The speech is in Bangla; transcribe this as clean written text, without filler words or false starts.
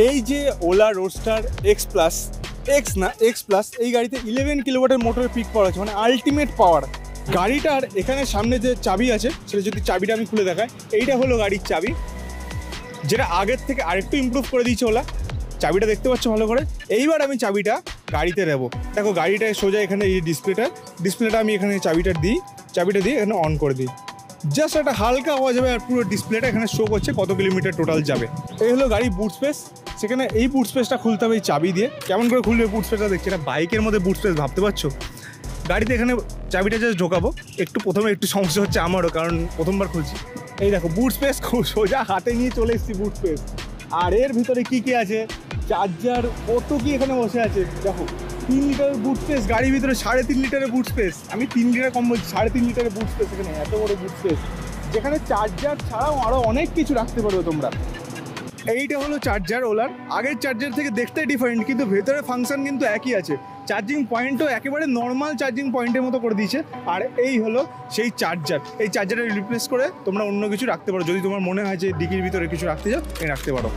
এই যে OLA roadster x plus, x না এক্স প্লাস, এই গাড়িতে 11 কিলোওয়াটের মোটরের পিক পাওয়ার আছে, মানে আলটিমেট পাওয়ার। গাড়িটার এখানে সামনে যে চাবি আছে সেটা যদি চাবিটা আমি খুলে দেখাই, এইটা হলো গাড়ির চাবি, যেটা আগের থেকে আরেকটু ইমপ্রুভ করে দিয়েছে ওলা। চাবিটা দেখতে পাচ্ছ ভালো করে। এইবার আমি চাবিটা গাড়িতে দেবো। দেখো গাড়িটায় সোজা এখানে এই ডিসপ্লেটা আমি এখানে চাবিটা দিয়ে এখানে অন করে দিই। জাস্ট একটা হালকা আওয়াজ হবে আর পুরো ডিসপ্লেটা এখানে শো করছে কত কিলোমিটার টোটাল যাবে। এই হলো গাড়ির বুট স্পেস। সেখানে এই বুট স্পেসটা খুলতে হবে এই চাবি দিয়ে। কেমন করে খুলবে বুট স্পেসটা দেখছি, এটা বাইকের মধ্যে বুট স্পেস ভাবতে পারছো। গাড়িতে এখানে চাবিটা জাস্ট ঢোকাবো। প্রথমে একটু সমস্যা হচ্ছে আমারও, কারণ প্রথমবার খুলছি। এই দেখো বুট স্পেস খুব সোজা হাতে নিয়ে চলে এসেছি বুট স্পেস। আর এর ভিতরে কি কি আছে, চার্জার, কত কি এখানে বসে আছে দেখো। 3 লিটারের বুট স্পেস, গাড়ির ভিতরে 3.5 লিটারের বুট স্পেস। আমি 3 লিটার কম বলছি, 3.5 লিটারের বুট স্পেস। এখানে এত বড় বুট স্পেস, যেখানে চার্জার ছাড়াও আরও অনেক কিছু রাখতে পারবে তোমরা। এইটা হলো চার্জার ওলার। আগের চার্জার থেকে দেখতে ডিফারেন্ট, কিন্তু ভেতরে ফাংশন কিন্তু একই আছে। চার্জিং পয়েন্টও একেবারে নর্মাল চার্জিং পয়েন্টের মতো করে দিয়েছে। আর এই হলো সেই চার্জার। এই চার্জারটা রিপ্লেস করে তোমরা অন্য কিছু রাখতে পারো, যদি তোমার মনে হয় যে ডিকির ভিতরে কিছু রাখতে চাও, রাখতে পারো।